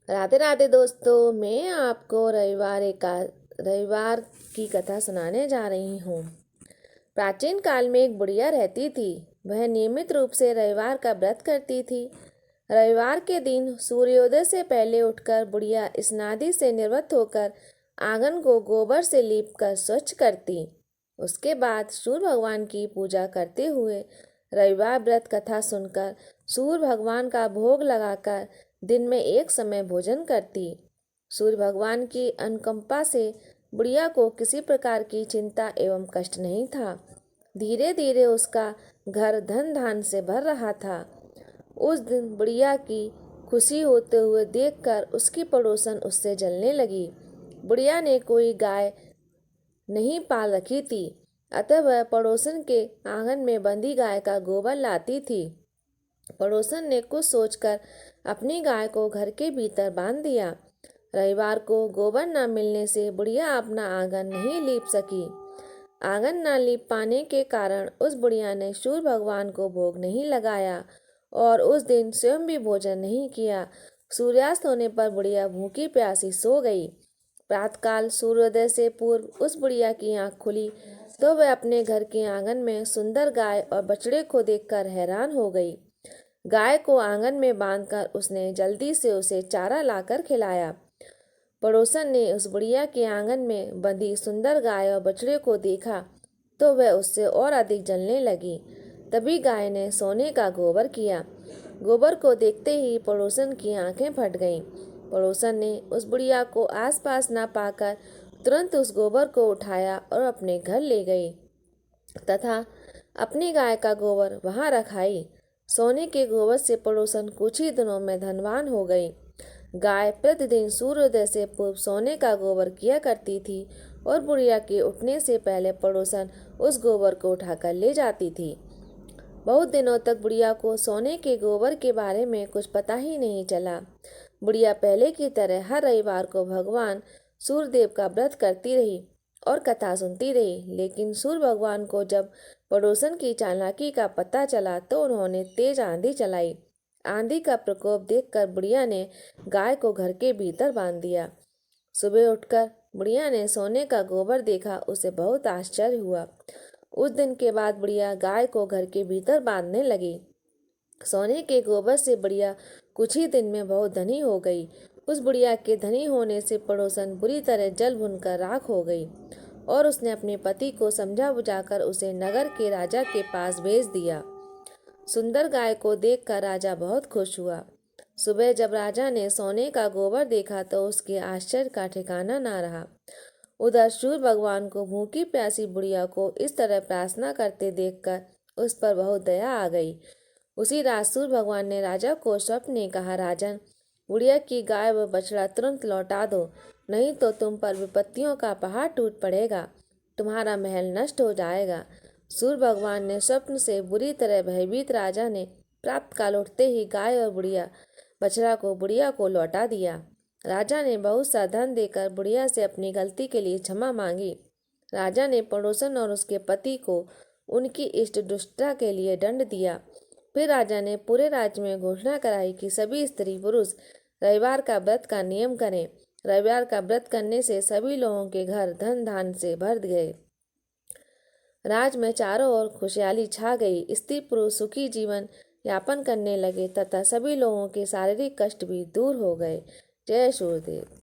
राधे राधे दोस्तों, मैं आपको रविवार की कथा सुनाने जा रही हूँ। प्राचीन काल में एक बुढ़िया रहती थी। वह नियमित रूप से रविवार का व्रत करती थी। रविवार के दिन सूर्योदय से पहले उठकर बुढ़िया स्नादि से निवृत्त होकर आंगन को गोबर से लीपकर स्वच्छ करती। उसके बाद सूर्य भगवान की पूजा करते हुए रविवार व्रत कथा सुनकर सूर्य भगवान का भोग लगाकर दिन में एक समय भोजन करती। सूर्य भगवान की अनुकंपा से बुढ़िया को किसी प्रकार की चिंता एवं कष्ट नहीं था। धीरे धीरे उसका घर धन धान से भर रहा था। उस दिन बुढ़िया की खुशी होते हुए देखकर उसकी पड़ोसन उससे जलने लगी। बुढ़िया ने कोई गाय नहीं पाल रखी थी, अतः वह पड़ोसन के आंगन में बंधी गाय का गोबर लाती थी। पड़ोसन ने कुछ सोचकर अपनी गाय को घर के भीतर बांध दिया। रविवार को गोबर न मिलने से बुढ़िया अपना आंगन नहीं लीप सकी। आंगन न लीप पाने के कारण उस बुढ़िया ने सूर्य भगवान को भोग नहीं लगाया और उस दिन स्वयं भी भोजन नहीं किया। सूर्यास्त होने पर बुढ़िया भूखी प्यासी सो गई। प्रातःकाल सूर्योदय से पूर्व उस बुढ़िया की आंख खुली तो वह अपने घर के आंगन में सुंदर गाय और बछड़े को देखकर हैरान हो गई। गाय को आंगन में बांधकर उसने जल्दी से उसे चारा लाकर खिलाया। पड़ोसन ने उस बुढ़िया के आंगन में बंधी सुंदर गाय और बछड़े को देखा तो वह उससे और अधिक जलने लगी। तभी गाय ने सोने का गोबर किया। गोबर को देखते ही पड़ोसन की आंखें फट गईं। पड़ोसन ने उस बुढ़िया को आसपास न पाकर तुरंत उस गोबर को उठाया और अपने घर ले गई तथा अपनी गाय का गोबर वहां रखाई। सोने के गोबर से पड़ोसन कुछ ही दिनों में धनवान हो गई। गाय प्रतिदिन सूर्योदय से पूर्व सोने का गोबर किया करती थी और बुढ़िया के उठने से पहले पड़ोसन उस गोबर को उठाकर ले जाती थी। बहुत दिनों तक बुढ़िया को सोने के गोबर के बारे में कुछ पता ही नहीं चला। बुढ़िया पहले की तरह हर रविवार को भगवान सूर्यदेव का व्रत करती रही और कथा सुनती रही। लेकिन सूर्य भगवान को जब पड़ोसन की चालाकी का पता चला तो उन्होंने तेज आंधी चलाई। आंधी का प्रकोप देखकर बुढ़िया ने गाय को घर के भीतर बांध दिया। सुबह उठकर बुढ़िया ने सोने का गोबर देखा, उसे बहुत आश्चर्य हुआ। उस दिन के बाद बुढ़िया गाय को घर के भीतर बांधने लगी। सोने के गोबर से बुढ़िया कुछ ही दिन में बहुत धनी हो गई। उस बुढ़िया के धनी होने से पड़ोसन बुरी तरह जल भुनकर राख हो गई और उसने अपने पति को समझा बुझाकर उसे नगर के राजा के पास भेज दिया। सुंदर गाय को देखकर राजा बहुत खुश हुआ। सुबह जब राजा ने सोने का गोबर देखा तो उसके आश्चर्य का ठिकाना ना रहा। उधर सूर्य भगवान को भूखी प्यासी बुढ़िया को इस तरह प्रार्थना करते देखकर उस पर बहुत दया आ गई। उसी रात सूर्य भगवान ने राजा को स्वप्न में कहा, राजन, बुढ़िया की गाय व बछड़ा तुरंत लौटा दो, नहीं तो तुम पर विपत्तियों का पहाड़ टूट पड़ेगा, तुम्हारा महल नष्ट हो जाएगा। सूर्य भगवान ने स्वप्न से बुरी तरह भयभीत राजा ने प्राप्त काल उठते ही गाय और बछड़ा को बुढ़िया को लौटा दिया। राजा ने बहुत सा धन देकर बुढ़िया से अपनी गलती के लिए क्षमा मांगी। राजा ने पड़ोसन और उसके पति को उनकी इष्ट दुष्टता के लिए दंड दिया। फिर राजा ने पूरे राज्य में घोषणा कराई कि सभी स्त्री पुरुष रविवार का व्रत का नियम करें। रविवार का व्रत करने से सभी लोगों के घर धन धान से भर गए। राज में चारों ओर खुशहाली छा गई। स्त्री पुरुष सुखी जीवन यापन करने लगे तथा सभी लोगों के शारीरिक कष्ट भी दूर हो गए। जय सूर्यदेव।